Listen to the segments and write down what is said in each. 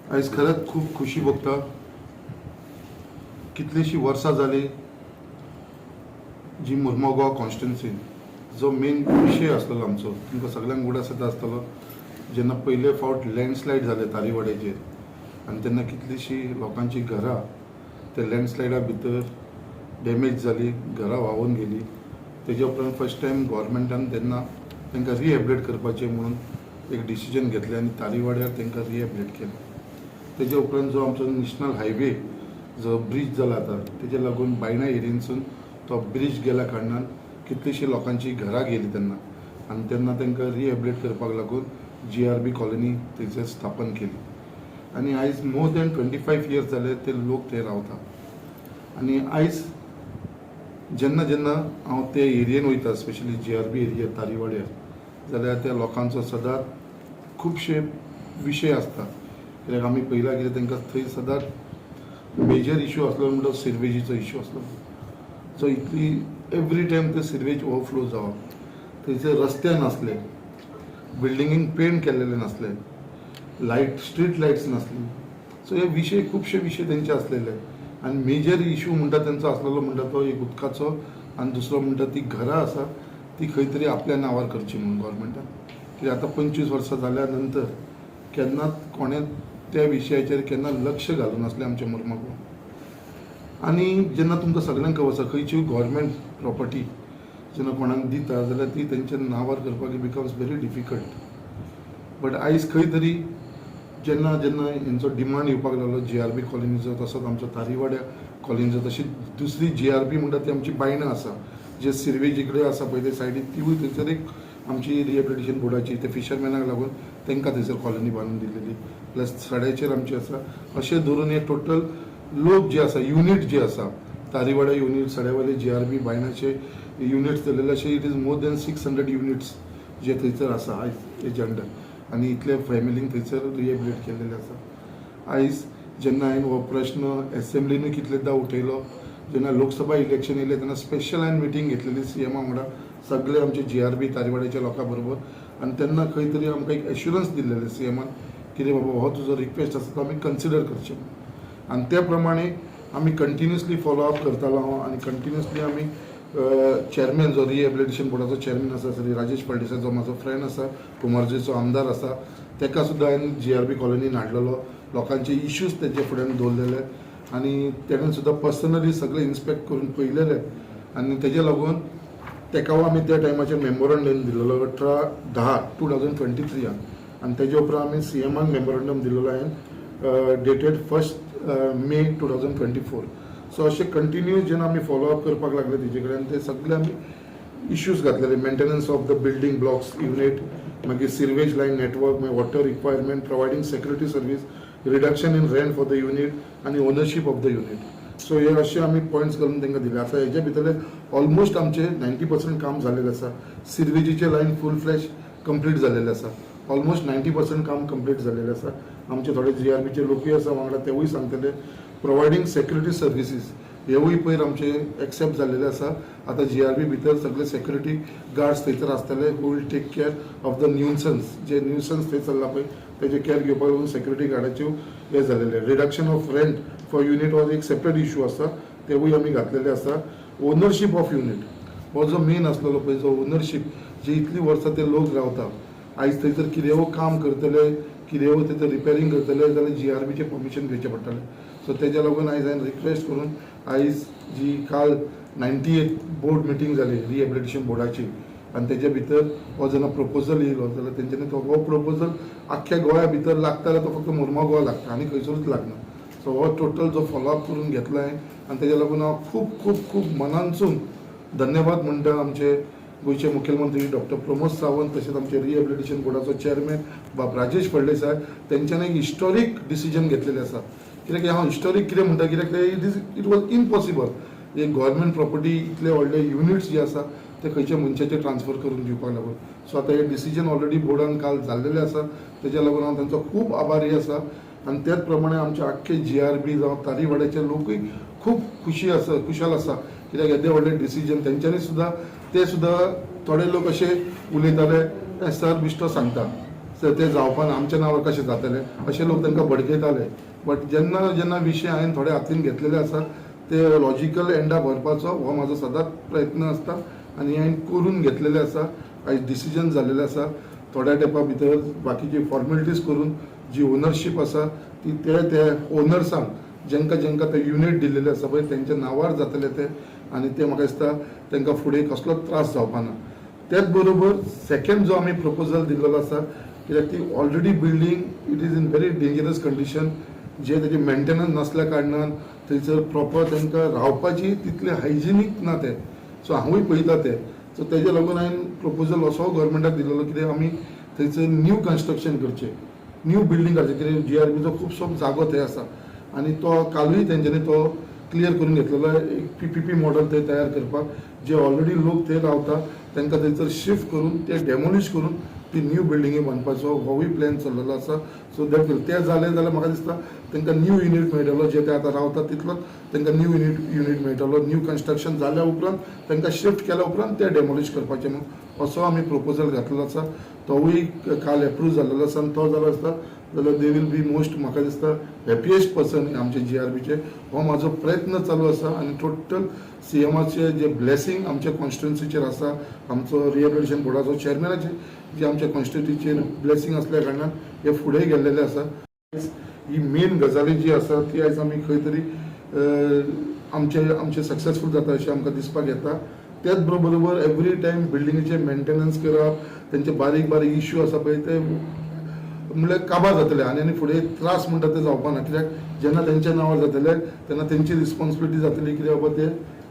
आज खरंच खूप खुशी भोगता. कितलीशी वर्सां जाली जी मुर्मुगांव कॉन्स्टिट्युन्सीन जो मेन विशय आसलो आमचो तुमकां सगळ्यांक उगड आसतलो जेन्ना पयले फावट लँडस्लायड जाले तारीवाड्याचेर आनी तेन्ना कितलीशी लोकांची घरां ते लँडस्लायडा भितर डॅमेज जाली, घरां व्हांवून गेली. तेजे उपरांत फर्स्ट टायम गव्हर्मेंटान तेन्ना तांकां रिहॅबिलिटेट करपाचें म्हणून एक डिसिजन घेतलें आनी तारीवाड्यार तांकां रिहॅबिलिटेट केलें. तेजे उपरांत जो आमचो नॅशनल हायवे जो ब्रिज जाला आता तेजे लागून बायणा एरियेनसून तो ब्रिज गेल्या कारणान कितलीशी लोकांची घरां गेली तेन्ना आनी तेन्ना तांकां रिहॅबिलिटेट करपाक लागून GRB कॉलनी थंयसर स्थापन केली. आनी आयज मोर दॅन 25 इयर्स जाले ते लोक थंय रावता. आनी आयज जेन्ना जेन्ना हांव ते एरियेन वयता स्पेशली GRB एरिया तारीवाड्यार जाल्यार त्या लोकांचो सदांच खुबशे विशय आसता. कित्याक आमी पयला कितें तांकां थंय सदांच मेजर इश्यू आसलो म्हणटा सिरवेजीचो इश्यू आसलो. सो इतली एवरी टायम ते सिरवेज ओवरफ्लो जावप, थंयचे रस्ते नासले, बिल्डिंगेक पेंट केल्लेले नासले, लायट स्ट्रीट लायट्स नासली. सो हे विशय खुबशे विशय तेंचे आसलेले आनी मेजर इश्यू म्हणटा तेंचो आसलेलो म्हणटा तो एक उदकाचो आनी दुसरो म्हणटा ती घरां आसा ती खंय तरी आपल्या नांवार करची म्हणून गव्हर्मेंटान. कित्याक आतां 25 वर्सां जाल्या नंतर केन्नाच कोणें त्या विशयाचेर केन्ना लक्ष घालूं नासलें आमच्या मुर्मुगांव. आनी जेन्ना तुमकां सगळ्यांक खबर आसा खंयची गव्हर्मेंट प्रॉपर्टी जेन्ना कोणाक दिता जाल्यार ती तेंच्या नांवार करपाक it becomes very difficult. But आयज खंय तरी जेन्ना जेन्ना हेंचो डिमांड येवपाक लागलो GRB कॉलनीचो तसोच आमचो तारीवाड्या कॉलनीचो तशी दुसरी GRB म्हणटा ती आमची बायणां आसा जे सिरवेजी कडेन आसा पळय ते सायडीक तिवूय थंयसर एक आमची रिहॅबिलिटेशन बोर्डाची ते फिशरमॅनाक लागून तांकां थंयसर कॉलनी बांदून दिलेली प्लस सड्याचेर आमची आसा. अशें धरून एक टोटल लोक जे आसा युनीट जे आसा तारीवाड्या युनीट सड्यावाले GRB बायणाचे युनिट्स दिलेले अशे it is more than 600 units जे थंयसर आसा आयज हेजे अंडर. आनी इतले फॅमिलींक थंयसर रिहॅबिलिटेट केल्लेले आसा. आयज जेन्ना हांवें हो प्रश्न एसेंब्लीनूय कितलेदां उठयलो, जेन्ना लोकसभा इलेक्शन येयलें तेन्ना स्पेशल हांवें मिटींग घेतलेली CM वांगडा सगळे आमचे GRB तारीवाड्याच्या लोकां बरोबर आनी तेन्ना खंय तरी आमकां एक एश्युरन्स दिल्लेलें CMन कितें बाबा हो तुजो रिक्वेस्ट आसा तो आमी कन्सिडर करचें आनी त्या प्रमाणे आमी कंटिन्युअसली फॉलोअप करतालो हांव आनी कंटिन्युअसली आमी चेअरमॅन जो रिहॅबिलिटेशन बोर्डाचो चेअरमॅन आसा श्री राजेश फळदेसाय जो म्हाजो फ्रेंड आसा, कुमारजेचो आमदार आसा, ताका सुद्दां हांवें GRB कॉलनीन हाडलेलो, लोकांचे इश्यूज तेजे फुड्यान दवरलेले आनी तेणें सुद्दां पर्सनली सगळे इन्स्पेक्ट करून पळयलेले आनी तेजे लागून ताका आमी त्या टायमाचेर मेमोरंडम दिल्लो 18/10/2023 आनी तेजे उपरांत आमी CMाक मेमोरंडम दिल्लो हांवें डेटेड 1 मे 2024. सो अशें कंटिन्यू जेन्ना आमी फॉलोअप करपाक लागले तेजे कडेन ते सगळे आमी इश्यूज घातलेले maintenance of the building blocks unit, मागीर सिरवेज लायन नेटवर्क, मागीर water requirement, providing security service, reduction in rent for the unit आनी ownership of the unit. So हे अशें आमी पॉयंट्स घालून तांकां दिले. आतां हेजे भितरले ऑलमोस्ट आमचे 90% काम जाल्लेलें आसा. सिरवेजीचे लायन फूल फ्लॅश कंप्लीट जाल्लेलें आसा. ऑलमोस्ट 90% काम कंप्लीट जाल्लेलें आसा. आमचे थोडे GRBचे लोकूय आसा वांगडा तेवूय सांगतले. प्रोवायडींग सेक्युरिटी सर्विसीस हेवूय पयर आमचे एक्सेप्ट जाल्लेले आसा. आतां GRB भितर सगळे सेक्युरिटी गार्ड्स थंयसर आसतले who will take care of the nuisance, जे न्यूसन्स थंय चल्ला पळय तेजे केअर घेवपाक लागून सेक्युरिटी गार्डाच्यो हे जाल्लेले. Reduction of rent for unit हो एक सेपरेट इश्यू आसा तेवूय आमी घातलेले आसा. ओनरशीप ऑफ युनिट हो जो मेन आसलेलो पळय जो ओनरशीप जे इतली वर्सां ते लोक रावता आयज थंयसर कितेंय काम करतले कितेंय थंयसर रिपेरींग करतले जाल्यार GRBचें परमिशन घेवचें पडटलें. सो तेज्या लागून आयज हांवें रिक्वेस्ट करून आयज जी काल 98th बोर्ड मिटींग जाली रिहॅबिलिटेशन बोर्डाची आनी तेजे भितर हो जेन्ना प्रपोजल येयलो जाल्यार तेंच्यांनी तो हो प्रपोजल आख्ख्या गोंया भितर लागता जाल्यार तो फक्त मुर्मुगांव लागता आनी खंयसरूच लागना. सो हो टोटल जो फॉलोअप करून घेतला हांवें आनी तेज्या लागून हांव खूब खूब खूब मनानसून धन्यवाद म्हणटा आमचे गोंयचे मुखेलमंत्री डॉक्टर प्रमोद सावंत तशेंच आमचे रिहॅबिलिटेशन बोर्डाचो चेअरमॅन बाब राजेश फळदेसाय तेंच्यांनी एक हिस्टॉरीक डिसिजन घेतलेलें आसा. कित्याक हांव हिस्टॉरीक कितें म्हणटा कित्याक इट वॉज इम्पॉसिबल एक गव्हर्मेंट प्रॉपर्टी इतले व्हडले युनिट्स जे आसा ते खंयच्या मनशाचेर ट्रान्सफर करून दिवपाक लागून. सो आतां हे डिसिजन ऑलरेडी बोर्डान काल जाल्लेलें आसा. तेज्या लागून हांव तांचो खूब आभारी आसा आनी त्याच प्रमाणे आमचे आख्खे GRB जावं तारीवाड्याचे लोकूय खूब खुशाल आसा कित्याक येदे व्हडले डिसिजन तेंच्यांनी सुद्दां ते सुद्दां थोडे लोक अशे उलयताले सर बिश्तो सांगता ते जावपाना आमच्या नांवार कशें जातलें अशें लोक तांकां भडकयताले. बट जेन्ना जेन्ना विशय हांवें थोडे हातीन घेतलेले आसा ते लॉजिकल एंडा व्हरपाचो हो म्हाजो सदांच प्रयत्न आसता आनी हांवें करून घेतलेले आसा. आयज डिसिजन जाल्लेले आसा. थोड्या तेंपा भितर बाकीची फॉर्मेलिटीज करून जी ओनरशीप आसा ती ते ओनर्सांक जेंकां जेंकां ते युनिट दिल्लेले आसा पळय तेंच्या नांवार जातले ते आनी ते म्हाका दिसता तांकां फुडें कसलोच त्रास जावपाना. त्याच बरोबर सेकंड जो आमी प्रपोजल दिल्लो आसा कित्याक ती already building it is in very dangerous condition जे तेजे मेंटेनन्स नसल्या कारणान थंयसर प्रॉपर तांकां रावपाची तितले हायजिनीक ना ते. सो हांवूय पळयता ते. सो तेजे लागून हांवें प्रपोजल असो गव्हर्मेंटाक दिलेलो कित्याक आमी थंयसर न्यू कन्स्ट्रक्शन करचें, न्यू बिल्डींग करचें कित्याक GRBचो खुबसो जागो थंय आसा आनी तो कालूय तेंच्यांनी तो क्लियर करून घेतलेलो एक PPP मॉडल थंय तयार करपाक जे ऑलरेडी लोक थंय रावता तांकां थंयसर शिफ्ट करून ते डेमोलिश करून ती न्यू बिल्डिंगी बांदपाचो होवूय प्लॅन चल्लेलो आसा. सो दॅट ते जालें जाल्यार म्हाका दिसता तांकां न्यू युनीट मेळटलो जे ते आतां रावता तितलोच तांकां न्यू युनीट मेळटलो. न्यू कन्स्ट्रक्शन जाल्या उपरांत तांकां शिफ्ट केल्या उपरांत ते डेमोलिश करपाचें म्हणून असो आमी प्रपोजल घातलेलो आसा. तोवूय काल एप्रूव जाल्लो आसा आनी तो जालो आसता जाल्यार दे वील बी मोस्ट म्हाका दिसता हॅपियस्ट पर्सन आमचे GRBचे. हो म्हाजो प्रयत्न चालू आसा आनी टोटल CMचे जे ब्लेसिंग आमच्या कॉन्स्टिट्युन्सीचेर आसा आमचो रिहॅबिलिटेशन बोर्डाचो चेअरमॅनाचे जे आमच्या कॉन्स्टिट्युन्सीचेर ब्लेसिंग आसल्या कारणान हे फुडें गेल्लेले आसा. ही मेन गजाली जी आसा ती आयज आमी खंय तरी आमचे सक्सेसफूल जाता अशें आमकां दिसपाक येता. त्याच बरोबर एवरी टायम बिल्डिंगेचे मेंटेनन्स करप तेंचे बारीक बारीक इश्यू आसा पळय ते म्हणल्यार काबार जातले आनी फुडें त्रास म्हणटा ते जावपाना. कित्याक जेन्ना तेंच्या नांवार जातले तेन्ना तेंची रिस्पॉन्सिबिलिटी जातली की बाबा ते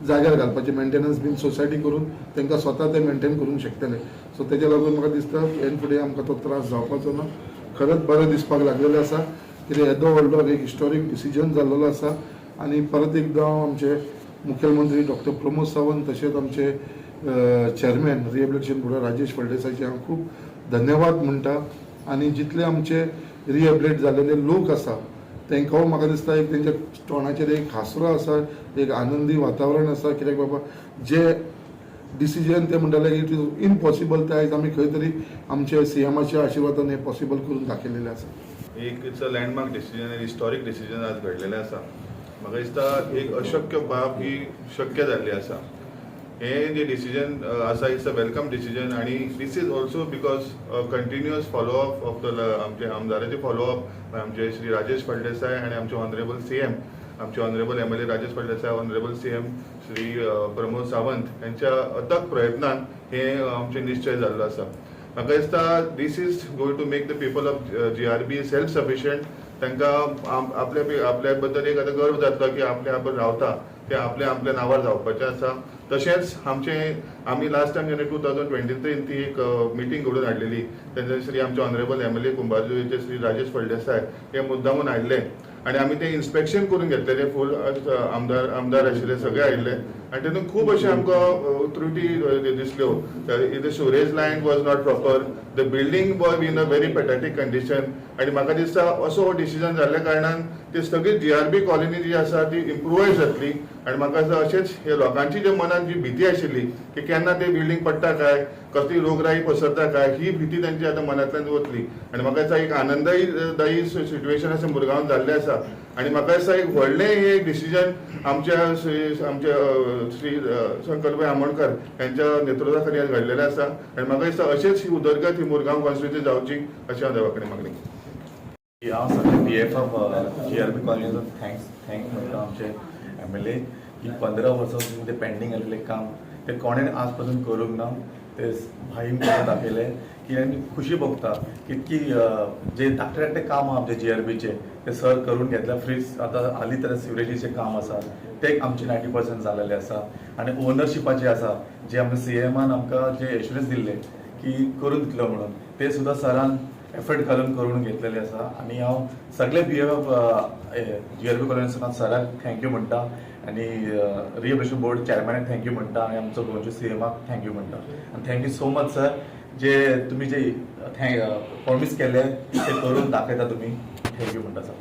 जाग्यार घालपाचे मेंटेनन्स बीन सोसायटी करून तांकां स्वता ते मेंटेन करूंक शकतले. सो तेज्या लागून म्हाका दिसता हे फुडें आमकां तो त्रास जावपाचो ना. खरेंच बरें दिसपाक लागलेलें आसा कित्याक येदो व्हडलो एक हिस्टॉरीक डिसिजन जाल्लो आसा. आनी परत एकदां हांव आमचे मुखेलमंत्री डॉक्टर प्रमोद सावंत तशेंच आमचे चेअरमॅन रिहॅबिलिटेशन बोर्ड राजेश फळदेसायचे हांव खूब धन्यवाद म्हणटा. आनी जितले आमचे रिहॅबिलिट जाल्लेले लोक आसा तांकां म्हाका दिसता एक तेंच्या तोंडाचेर एक हांसरो आसा, एक आनंदी वातावरण आसा. कित्याक बाबा जे डिसिजन ते म्हणटाले इट इज इम्पॉसिबल ते आयज आमी खंय तरी आमच्या CMच्या आशिर्वादान हे पॉसिबल करून दाखयलेले आसा. एक it's a landmark decision, historic decision आज घडलेलें आसा. म्हाका दिसता एक अशक्य बाब ही शक्य जाल्ली आसा. हे जे डिसिजन आसा इट्स अ वेलकम डिसिजन आनी this is also because continuous followup of the आमचे आमदाराचे फॉलोअप आमचे श्री राजेश फळदेसाय आनी आमचे ऑनरेबल CM आमचे honourable MLA Rajesh Phaldesai, honourable CM Shri Pramod Sawant यांच्या अथक प्रयत्नान हे आमचे निश्चय जाल्लो आसा. म्हाका दिसता this is going to make the people of GRB self sufficient. तांकां आपल्या बद्दल एक आतां गर्व जाता की आपण रावता ते आपल्या नांवार जावपाचें आसा. तशेंच आमी लास्ट टायम जेन्ना 2023 ती एक मिटींग घडोवन हाडलेली तेन्ना श्री आमचे ऑनरेबल MLA कुंभारजुवेचे श्री राजेश फळदेसाय हे मुद्दामून आयिल्ले आनी आमी ते इन्स्पेक्शन करून घेतलेले. फूल आमदार आशिल्ले सगळे आयिल्ले आनी तेतून खूब अशें आमकां त्रुटी दिसल्यो. The storage line was not proper, the building was in a very pathetic condition. आनी म्हाका दिसता असो हो डिसिजन जाल्ल्या कारणान ती सगळी GRB कॉलनी जी आसा ती इम्प्रुवायज जातली. आनी म्हाका दिसता अशेंच हे लोकांची जे मनान जी भीती आशिल्ली की केन्ना ते बिल्डींग पडटा काय, कसली रोगराई पसरता काय, ही भीती तांची आतां मनांतल्यान वतली. आनी म्हाका दिसता एक आनंददायी सिच्युएशन अशें मुरगांवान जाल्लें आसा. आनी म्हाका दिसता एक व्हडलें हे डिसिजन आमच्या श्री संकल्पभाई आमोणकर यांच्या नेतृत्वा खाली घडलेलें आसा. आनी म्हाका दिसता अशेंच ही उदरगत ही मुरगांव कॉन्स्टिट्युन्सी जावची अशें हांव देवा कडेन मागणी. हांव सगळे PF ऑफ GRB कॉलनीचो थँक्स म्हणटा आमचे MLA की 15 वर्सां ते पेंडींग आसलेलें काम ते कोणें आज पासून करूंक ना. ते भाईन करून दाखयलें की आनी खुशी भोगता इतकी जे धाकटे काम आमचे GRBचे ते सर करून घेतल्या. फ्रीज आतां हालीं तर सिवरेजीचें काम आसा ते आमचे 90% जालेले आसा. आनी ओनरशिपाचे आसा जे आमच्या CMन आमकां जे एश्युरन्स दिल्ले की करून दितलो म्हणून ते सुद्दां सरान एफर्ट घालून करून घेतलेले आसा. आनी हांव सगळे PF ऑफ GRB कॉलनीसून सराक थँक्यू म्हणटा आनी रिहॅबिलिटेशन बोर्ड चेअरमॅनाक थँक्यू म्हणटा आनी आमचो गोंयच्या CMक थँक्यू म्हणटा. आनी थँक्यू सो मच सर जे तुमी जे प्रॉमिस केले ते करून दाखयता तुमी. थँक्यू म्हणटा सर.